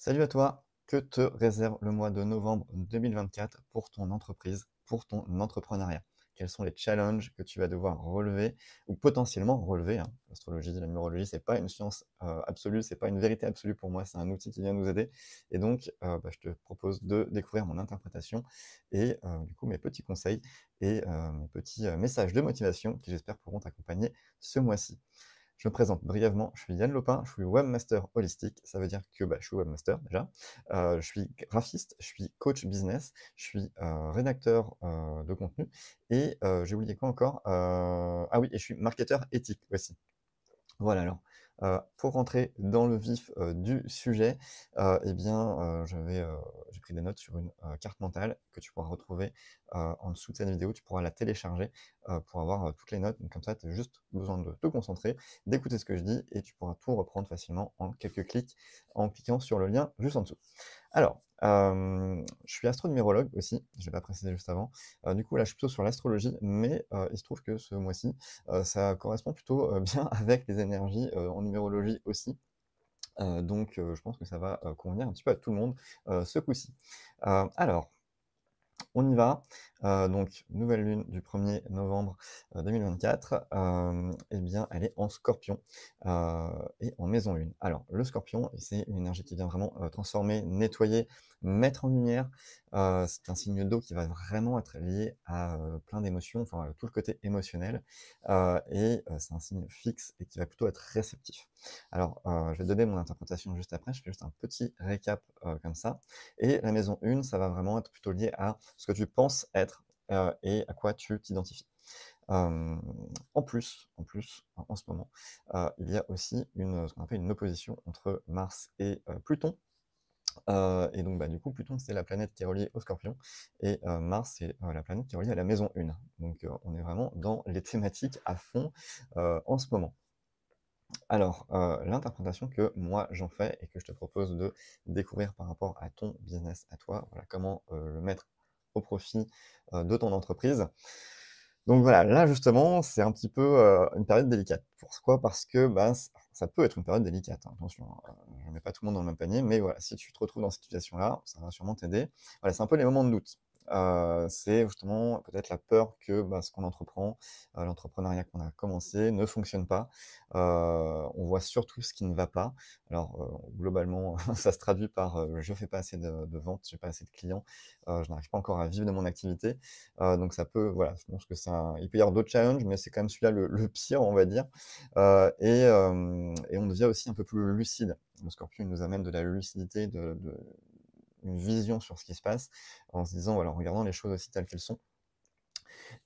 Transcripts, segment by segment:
Salut à toi, que te réserve le mois de novembre 2024 pour ton entreprise, pour ton entrepreneuriat? Quels sont les challenges que tu vas devoir relever ou potentiellement relever, hein? L'astrologie, la numérologie, c'est pas une science absolue, c'est pas une vérité absolue pour moi, c'est un outil qui vient nous aider. Et donc, je te propose de découvrir mon interprétation et du coup mes petits conseils et mes petits messages de motivation qui j'espère pourront t'accompagner ce mois-ci. Je me présente brièvement, je suis Yann Lopin, je suis webmaster holistique, ça veut dire que je suis webmaster déjà, je suis graphiste, je suis coach business, je suis rédacteur de contenu et j'ai oublié quoi encore? Ah oui, et je suis marketeur éthique aussi. Voilà, alors, pour rentrer dans le vif, du sujet, eh bien, j'ai pris des notes sur une, carte mentale que tu pourras retrouver, en dessous de cette vidéo. Tu pourras la télécharger, pour avoir, toutes les notes. Donc comme ça, tu as juste besoin de te concentrer, d'écouter ce que je dis et tu pourras tout reprendre facilement en quelques clics, en cliquant sur le lien juste en dessous. Alors, je suis astronumérologue aussi, je l'ai pas précisé juste avant. Du coup, là, je suis plutôt sur l'astrologie, mais il se trouve que ce mois-ci, ça correspond plutôt, bien avec les énergies, en numérologie aussi. Donc je pense que ça va, convenir un petit peu à tout le monde, ce coup-ci. Alors, on y va. Donc nouvelle lune du 1er novembre, 2024, eh bien, elle est en Scorpion, et en maison 1. Alors le Scorpion, c'est une énergie qui vient vraiment, transformer, nettoyer, mettre en lumière. C'est un signe d'eau qui va vraiment être lié à, plein d'émotions, enfin, tout le côté émotionnel, c'est un signe fixe et qui va plutôt être réceptif. Alors, je vais te donner mon interprétation juste après, je fais juste un petit récap, comme ça. Et la maison 1, ça va vraiment être plutôt lié à ce que tu penses être, et à quoi tu t'identifies. Hem, en ce moment, il y a aussi ce qu'on appelle une opposition entre Mars et Pluton. Et donc, du coup, Pluton, c'est la planète qui est reliée au Scorpion et Mars, c'est, la planète qui est reliée à la maison 1. Donc, on est vraiment dans les thématiques à fond, en ce moment. Alors, l'interprétation que moi j'en fais et que je te propose de découvrir par rapport à ton business à toi, voilà, comment, le mettre au profit, de ton entreprise. Donc voilà, là justement, c'est un petit peu, une période délicate. Pourquoi? Parce que, ça peut être une période délicate, hein, attention, hein, je ne mets pas tout le monde dans le même panier, mais voilà, si tu te retrouves dans cette situation-là, ça va sûrement t'aider. Voilà, c'est un peu les moments de doute. C'est justement peut-être la peur que, ce qu'on entreprend, l'entrepreneuriat qu'on a commencé ne fonctionne pas. On voit surtout ce qui ne va pas. Alors, globalement, ça se traduit par, je fais pas assez de ventes, j'ai pas assez de clients, je n'arrive pas encore à vivre de mon activité. Donc ça peut, voilà, je pense que il peut y avoir d'autres challenges, mais c'est quand même celui-là le pire, on va dire. Et on devient aussi un peu plus lucide. Le Scorpion, il nous amène de la lucidité, une vision sur ce qui se passe, en se disant, voilà, en regardant les choses aussi telles qu'elles sont.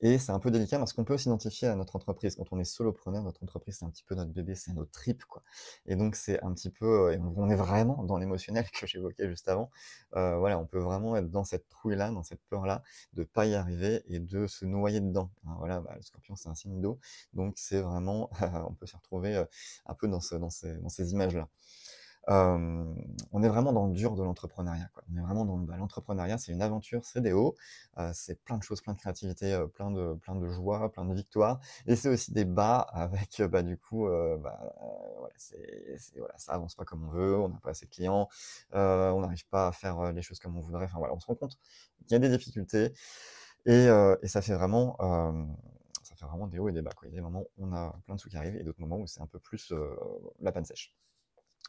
Et c'est un peu délicat parce qu'on peut s'identifier à notre entreprise. Quand on est solopreneur, notre entreprise, c'est un petit peu notre bébé, c'est notre trip, quoi. Et donc, c'est un petit peu, et on est vraiment dans l'émotionnel que j'évoquais juste avant. Voilà, on peut vraiment être dans cette trouille-là, dans cette peur-là, de pas y arriver et de se noyer dedans, hein. Voilà, le Scorpion, c'est un signe d'eau, donc c'est vraiment, on peut se retrouver, un peu dans ces images-là. On est vraiment dans le dur de l'entrepreneuriat, quoi. On est vraiment dans l'entrepreneuriat, c'est une aventure, c'est des hauts, c'est plein de choses, plein de créativité, plein de joie, plein de victoires et c'est aussi des bas avec, du coup, voilà, voilà, ça avance pas comme on veut, on n'a pas assez de clients, on n'arrive pas à faire, les choses comme on voudrait. Enfin voilà, on se rend compte qu'il y a des difficultés et ça fait vraiment des hauts et des bas, quoi. Il y a des moments où on a plein de sous qui arrivent et d'autres moments où c'est un peu plus, la panne sèche.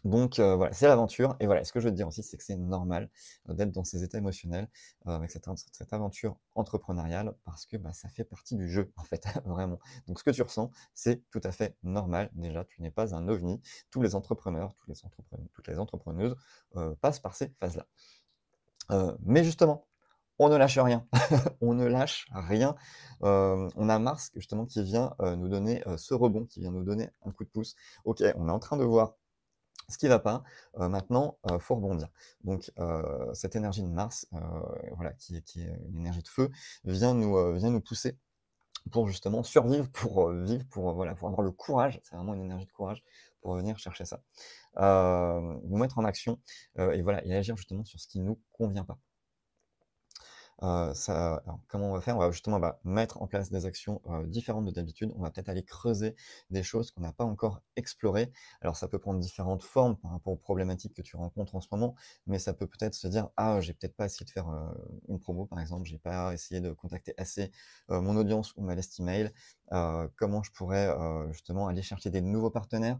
Donc voilà, c'est l'aventure et voilà, ce que je veux te dire aussi, c'est que c'est normal, d'être dans ces états émotionnels, avec cette aventure entrepreneuriale parce que, ça fait partie du jeu, en fait, vraiment. Donc ce que tu ressens, c'est tout à fait normal. Déjà, tu n'es pas un ovni. Tous les entrepreneurs, toutes les entrepreneuses, passent par ces phases-là. Mais justement, on ne lâche rien. On ne lâche rien. On a Mars justement qui vient, nous donner, ce rebond, qui vient nous donner un coup de pouce. OK, on est en train de voir ce qui va pas, maintenant, faut rebondir. Donc, cette énergie de Mars, voilà, qui est une énergie de feu, vient nous pousser pour justement survivre, pour, vivre, pour, voilà, pour avoir le courage, c'est vraiment une énergie de courage, pour venir chercher ça. Nous mettre en action, et voilà, et agir justement sur ce qui nous convient pas. Alors comment on va faire? On va justement, bah, mettre en place des actions, différentes de d'habitude. On va peut-être aller creuser des choses qu'on n'a pas encore explorées. Alors ça peut prendre différentes formes par rapport aux problématiques que tu rencontres en ce moment, mais ça peut peut-être se dire: «Ah, j'ai peut-être pas essayé de faire, une promo par exemple, j'ai pas essayé de contacter assez, mon audience ou ma liste email. Comment je pourrais, justement aller chercher des nouveaux partenaires?»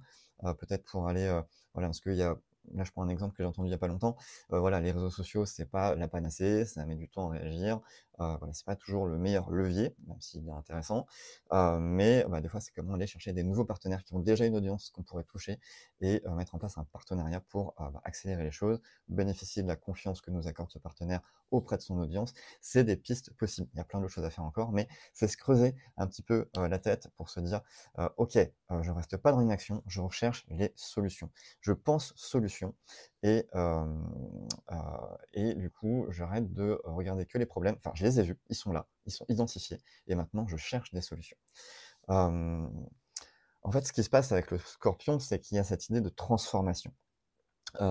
Peut-être pour aller, voilà, parce qu'il y a là je prends un exemple que j'ai entendu il y a pas longtemps. Voilà, les réseaux sociaux, c'est pas la panacée, ça met du temps à réagir. Voilà, c'est pas toujours le meilleur levier, même s'il est intéressant. Mais bah, des fois, c'est comment aller chercher des nouveaux partenaires qui ont déjà une audience qu'on pourrait toucher et mettre en place un partenariat pour, bah, accélérer les choses, bénéficier de la confiance que nous accorde ce partenaire auprès de son audience. C'est des pistes possibles. Il y a plein d'autres choses à faire encore, mais c'est se creuser un petit peu, la tête pour se dire: «OK, je reste pas dans l'inaction, je recherche les solutions. Je pense solutions et heu et du coup, j'arrête de regarder que les problèmes. Enfin, je les ai vus, ils sont là, ils sont identifiés et maintenant je cherche des solutions. Hem, En fait, ce qui se passe avec le scorpion, c'est qu'il y a cette idée de transformation.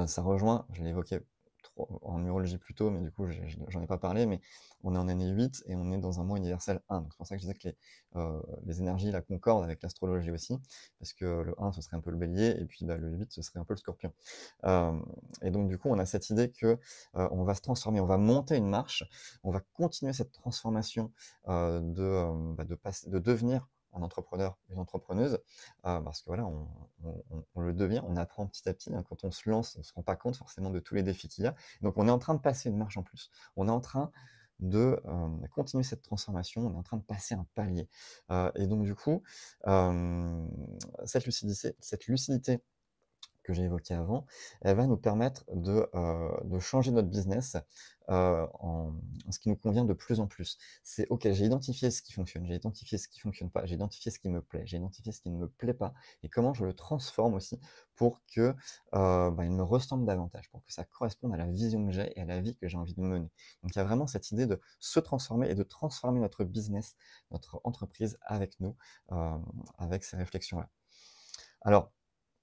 Ça rejoint, je l'ai évoqué trop en numérologie plus tôt, mais du coup, j'en ai pas parlé, mais on est en année 8 et on est dans un mois universel 1. Donc c'est pour ça que je disais que les énergies là concordent avec l'astrologie aussi, parce que le 1, ce serait un peu le bélier et puis, bah, le 8, ce serait un peu le scorpion. Hem Et donc du coup, on a cette idée que, on va se transformer, on va monter une marche, on va continuer cette transformation, bah, de devenir un entrepreneur, une entrepreneuse, parce que voilà, on le devient, on apprend petit à petit, hein. Quand on se lance, on se rend pas compte forcément de tous les défis qu'il y a. Donc on est en train de passer une marche en plus. On est en train de, continuer cette transformation, on est en train de passer un palier. Et donc du coup, hem, cette lucidité que j'ai évoquée avant, elle va nous permettre de changer notre business, en ce qui nous convient de plus en plus. C'est OK, j'ai identifié ce qui fonctionne, j'ai identifié ce qui fonctionne pas, j'ai identifié ce qui me plaît, j'ai identifié ce qui ne me plaît pas et comment je le transforme aussi pour que, bah, il me ressemble davantage, pour que ça corresponde à la vision que j'ai et à la vie que j'ai envie de mener. Donc il y a vraiment cette idée de se transformer et de transformer notre business, notre entreprise avec nous, avec ces réflexions-là. Alors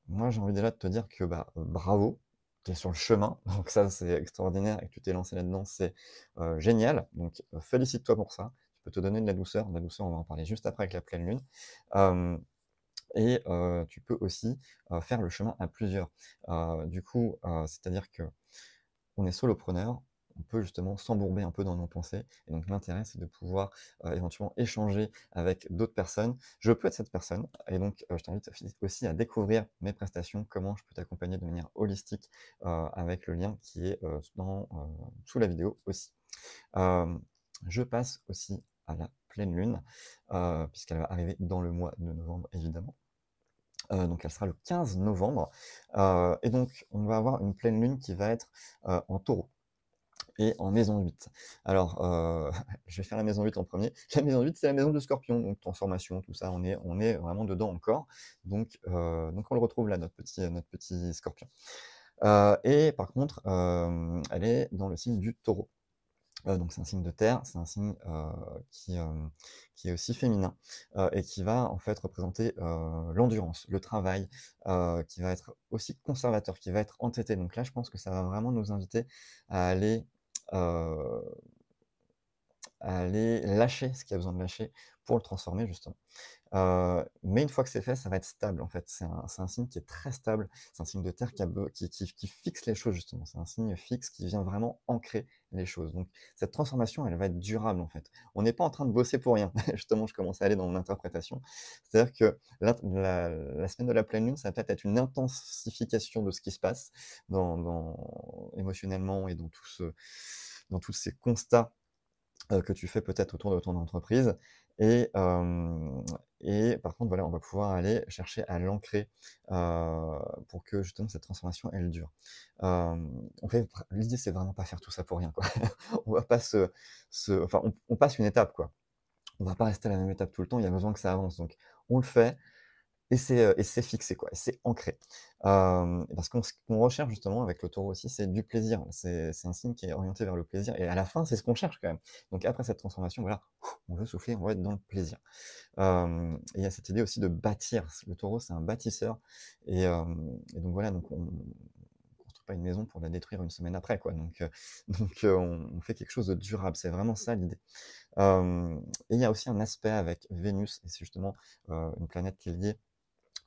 moi, j'ai envie déjà de te dire que, bah, bravo, tu es sur le chemin, donc ça, c'est extraordinaire et que tu t'es lancé là-dedans, c'est, génial, donc félicite-toi pour ça. Tu peux te donner de la douceur, on va en parler juste après avec la pleine lune, hem et tu peux aussi, faire le chemin à plusieurs. Du coup, c'est-à-dire que on est solopreneur, on peut justement s'embourber un peu dans nos pensées et donc l'intérêt, c'est de pouvoir, éventuellement échanger avec d'autres personnes. Je peux être cette personne et donc je t'invite aussi à découvrir mes prestations, comment je peux t'accompagner de manière holistique, avec le lien qui est, sous la vidéo aussi. Hem, je passe aussi à la pleine lune, puisqu'elle va arriver dans le mois de novembre évidemment. Donc elle sera le 15 novembre, et donc on va avoir une pleine lune qui va être, en Taureau et en maison 8. Alors, je vais faire la maison 8 en premier. La maison 8, c'est la maison du Scorpion, donc transformation, tout ça, on est vraiment dedans encore. Donc on le retrouve là, notre petit Scorpion. Et par contre, elle est dans le signe du Taureau. Donc c'est un signe de terre, c'est un signe, qui est aussi féminin, et qui va en fait représenter, l'endurance, le travail, qui va être aussi conservateur, qui va être entêté. Donc là, je pense que ça va vraiment nous inviter à aller, heu, à aller lâcher ce qu'il y a besoin de lâcher pour le transformer justement. Mais une fois que c'est fait, ça va être stable en fait. C'est un signe qui est très stable. C'est un signe de terre qui fixe les choses justement. C'est un signe fixe qui vient vraiment ancrer les choses. Donc cette transformation, elle va être durable en fait. On n'est pas en train de bosser pour rien. Justement, je commence à aller dans mon interprétation. C'est-à-dire que la semaine de la pleine lune, ça va peut-être être une intensification de ce qui se passe émotionnellement et dans tous ces constats que tu fais peut-être autour de ton entreprise et hem et par contre, voilà, on va pouvoir aller chercher à l'ancrer, pour que justement cette transformation, elle dure. L'idée, c'est vraiment pas faire tout ça pour rien, quoi. On va pas enfin, on passe une étape, quoi. On va pas rester à la même étape tout le temps, il y a besoin que ça avance, donc on le fait, et c'est fixé quoi, et c'est ancré. Parce qu'on ce qu'on recherche justement avec le Taureau aussi, c'est du plaisir. C'est un signe qui est orienté vers le plaisir et à la fin, c'est ce qu'on cherche quand même. Donc après cette transformation, voilà, on veut souffler, on va être dans le plaisir. Et il y a cette idée aussi de bâtir. Le Taureau, c'est un bâtisseur et donc voilà, donc pas une maison pour la détruire une semaine après, quoi. On fait quelque chose de durable. C'est vraiment ça l'idée. Et il y a aussi un aspect avec Vénus, et c'est justement une planète qui est liée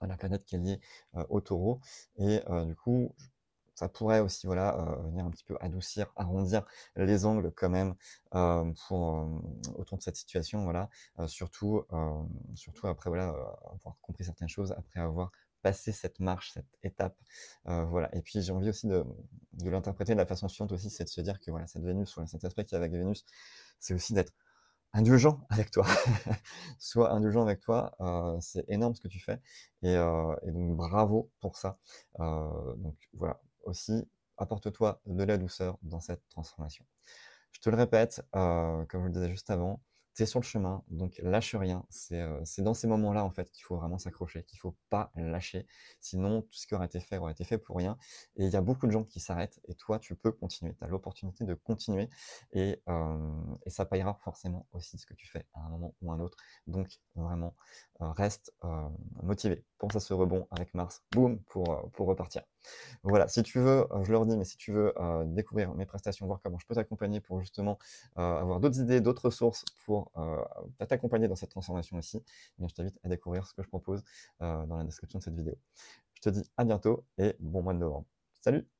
la planète qui est liée au Taureau. Et du coup, ça pourrait aussi, voilà, venir un petit peu adoucir, arrondir les angles quand même, autour de cette situation, voilà. Surtout après, voilà, avoir compris certaines choses, après avoir passé cette marche, cette étape, voilà. Et puis j'ai envie aussi de l'interpréter de la façon suivante aussi, c'est de se dire que, voilà, cette Vénus, voilà, cet aspect qu'il y a avec Vénus, c'est aussi d'être indulgent avec toi. Sois indulgent avec toi, c'est énorme ce que tu fais, et donc bravo pour ça. Donc voilà, aussi, apporte-toi de la douceur dans cette transformation. Je te le répète, comme je le disais juste avant, tu es sur le chemin, donc lâche rien. C'est dans ces moments-là, en fait, qu'il faut vraiment s'accrocher, qu'il faut pas lâcher. Sinon, tout ce qui aurait été fait pour rien. Et il y a beaucoup de gens qui s'arrêtent, et toi, tu peux continuer. Tu as l'opportunité de continuer, et ça payera forcément aussi ce que tu fais à un moment ou un autre. Donc vraiment, reste motivé. Pense à ce rebond avec Mars, boum, pour repartir. Voilà, si tu veux, je le redis, mais si tu veux découvrir mes prestations, voir comment je peux t'accompagner pour justement avoir d'autres idées, d'autres ressources pour t'accompagner dans cette transformation aussi, eh bien, je t'invite à découvrir ce que je propose dans la description de cette vidéo. Je te dis à bientôt et bon mois de novembre. Salut!